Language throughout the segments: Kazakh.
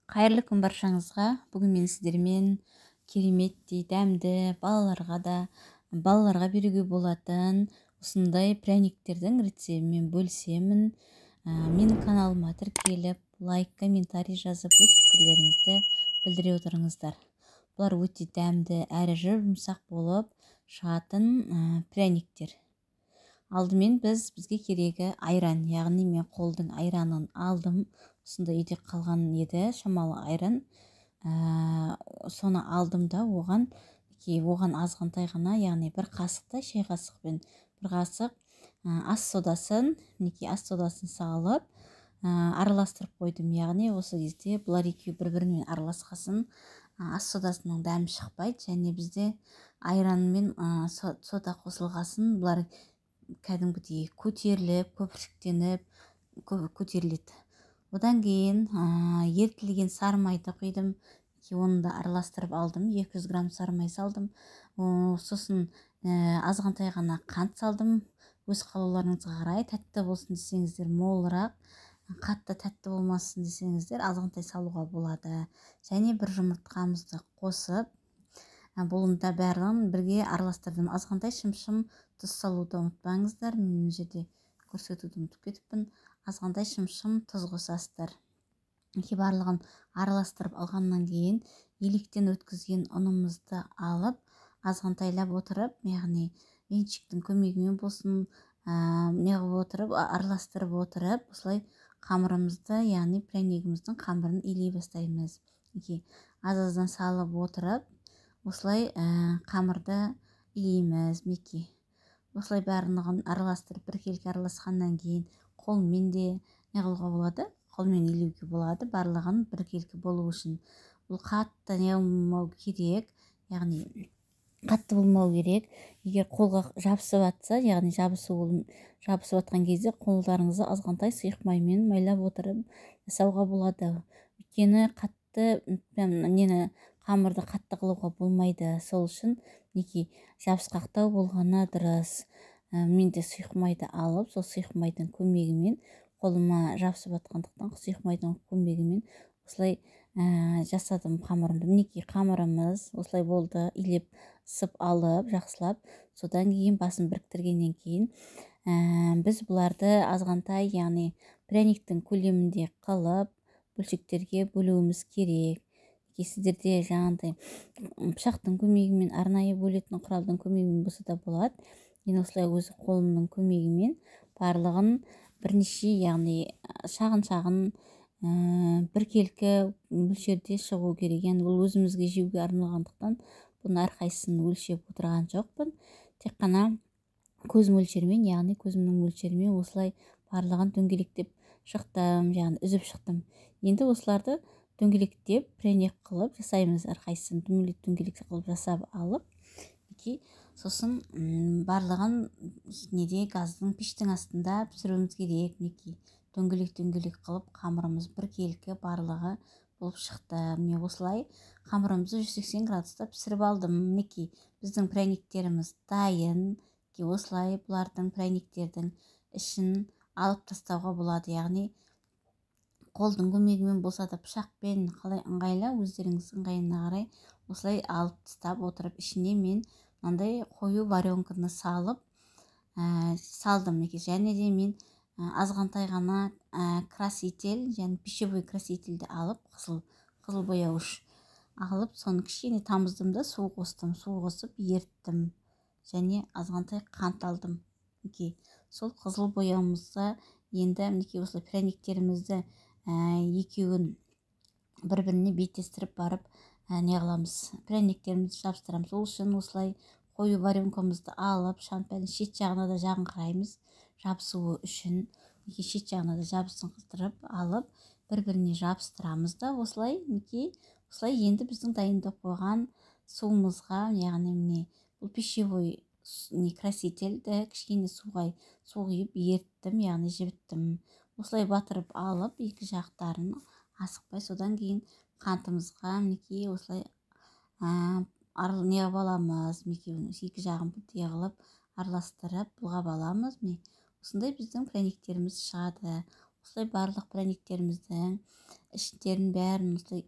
Қайырлы күн баршаңызға. Бүгін мен сіздермен кереметтей дәмді балаларға беруге болатын осындай пряниктердің рецебімен бөлісемін. Менің каналыма тіркеліп, лайк, комментарий жазып, өз пікірлеріңізді білдіре отырыңыздар. Бұлар өте дәмді әрі жұмсақ болып шығатын пряниктер. Алдымен бізге керегі айран, яғни мен қолдың айранын алдым. Осында үйде қалған еді шамалы айран. Соны алдым да оған азғантай ғана, яғни бір қасықтай шай қасықпен бір қасық ас содасын салып араластырып қойдым. Яғни осы кезде бұлар екеуі бір-бірімен араласқасын, ас содасының дәмі шықпайды, және бізде айран мен сода қосылғасын бұлар кәдімгідей көтеріліп, көпіршіктеніп көтеріледі. Одан кейін ерітілген сары майды құйдым. Оны да араластырып алдым. 200 грамм сары май салдым. Сосын азғантай ғана қант салдым. Өз қалауларыңызға қарай, тәтті болсын десеңіздер молырақ, қатты тәтті болмасын десеңіздер азғантай салуға болады. Және бір жұмыртқамызды қосып, бұның да бәрін бірге араластырдым. Азғантай шым-шым тұз салуды ұмытпаңыздар. Мен жерде көрсетуді ұмытып кетіппін. Азғантай шым-шым тұз қосасыздар. Барлығын араластырып алғаннан кейін електен өткізген ұнымызды алып, азғантайлап отырып, яғни венчиктің көмегімен болсын, араластырып отырып, осылай қамырымызды, яғни прянигіміздің қамырын илей бастаймыз. Аз-аздан салып отырып, осылай қамырды илейміз. Осылай барлығын араластырып, біркелкі араласқаннан кейін қолмен де қылуға болады, қолмен илеуге болады. Барлығын біркелкі болу үшін бұл қатты болмау керек, яғни қатты болмау керек. Егер қолға жабысып жатса, яғни жабысып жатқан кезде қолдарыңызды азғантай сұйық маймен майлап отырып жасауға болады. Өйткені қамырды қатты қылуға болмайды. Сол үшін жабысқақтау болғаны дұрыс. Мен де сұйық майды алып, сол сұйық майдың көмегімен, қолыма жабысып жатқандықтан сұйық майдың көмегімен осылай жасадым қамырымды. Қамырымыз осылай болды. Илеп сып алып, жақсылап, содан кейін басын біріктіргеннен кейін біз бұларды азғантай, яғни пряниктің көлемінде қылып бөлшектерге бөлуіміз керек. Сіздерде жаңағындай пышақтың көмегімен, арнайы бөлетін құралдың көмегімен болса да болады. Мен осылай өз қолымның көмегімен барлығын бірнеше, яғни шағын біркелкі мөлшерде шығу керек. Яғни бұл өзімізге жеуге арналғандықтан бұны әрқайсысын өлшеп отырған жоқпын. Тек қана көз мөлшермен, яғни көзімнің мөлшерімен осылай барлығын дөңгелектеп шықтым, яғни үзіп шықтым. Енді осыларды дөңгелектеп пряник қылып жасаймыз. Әрқайсысын дөңгелек қылып жасап алып, сосын барлығын газдың пештің астында пісіруіміз керек. Дөңгелек қылып қамырымыз біркелкі барлығы болып шықты. Мен осылай қамырымызды 180 градуста пісіріп алдым. Біздің пряниктеріміз дайын. Осылай бұлардың пряниктердің ішін алып тастауға болады. Яғни қолдың көмегімен болса да пышақпен, қалай ыңғайлы, өздеріңіз ыңғайына қарай осылай алып тастап отырып, ішіне мен мынандай қою варенканы салып салдым. Және де мен азғантай ғана краситель, және пищевой красительді алып, қызыл бояуыш алып, соны кішкене тамыздым да су қостым. Су қосып ерттім, және азғантай қант алдым. Сол қызыл бояуымызға енді осылай пряниктерімізді екеуін бір-біріне беттестіріп барып пряниктерімізді жабыстырамыз. Сол үшін осылай қою варенкамызды алып, шампанның шет жағына да жағыңқыраймыз жабысуы үшін. Шет жағына да жабысын қыздырып алып, бір-біріне жабыстырамыз да осылай. Енді біздің дайындап қойған суымызға, яғни бұл пищевой красительді кішкене су құйып ерттім, яғни жібіттім. Осылай батырып алып, екі жақтарын асықпай, содан кейін қантымызға осылай неғып аламыз. Екі жағын бірдей қылып араластырып бұлғап аламыз. Осындай біздің пряниктеріміз шығады. осылай барлық пряниктеріміздің іштерін бәрін осылай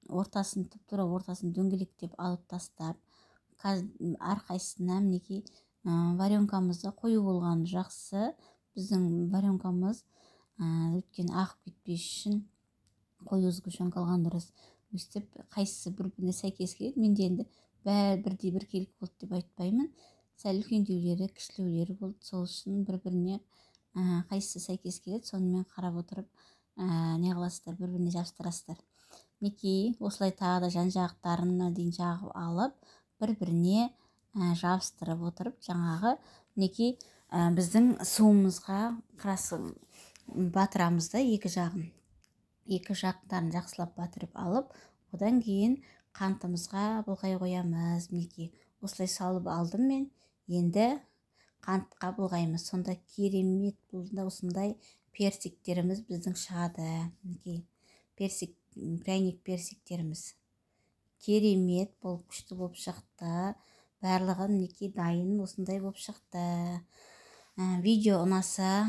ортасын тура ортасын дөңгелектеп алып тастап, әрқайсысына мінекей варенкамызды қою болғаны жақсы. Біздің варенкамыз өткен ағып кетпес үшін қою сгущенка алған дұрыс. Өстіп қайсысы бір-біріне сәйкес келеді. Менде енді бәрі бірдей біркелкі болды деп айтпаймын. Сәл үлкендеулері, кішілеулері болды. Сол үшін бір-біріне қайсысы сәйкес келеді, сонымен қарап отырып не қыласыздар, бір-біріне жабыстырасыздар. Мінекей осылай тағы да жан-жақтарына дейін жағып алып, бір-біріне жабыстырып отырып, жаңағы мінекей біздің суымызға красын батырамыз да, екі жақтарын жақсылап батырып алып, одан кейін қантымызға былғай қоямыз. Мінекей осылай салып алдым мен, енді қантқа былғаймыз. Сонда керемет бұлда осындай персиктеріміз біздің шығады. Мінекей пряник персиктеріміз керемет болып, күшті болып шықты. Барлығы мінекей дайын осындай болып шықты. Видео ұнаса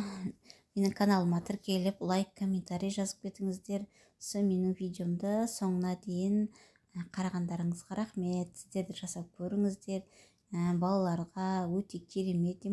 менің каналыма тіркеліп, лайк, комментарий жазып кетіңіздер. Менің видеомды соңына дейін қарағандарыңызға рахмет. Сіздер де жасап көріңіздер. Балаларға өте керемет.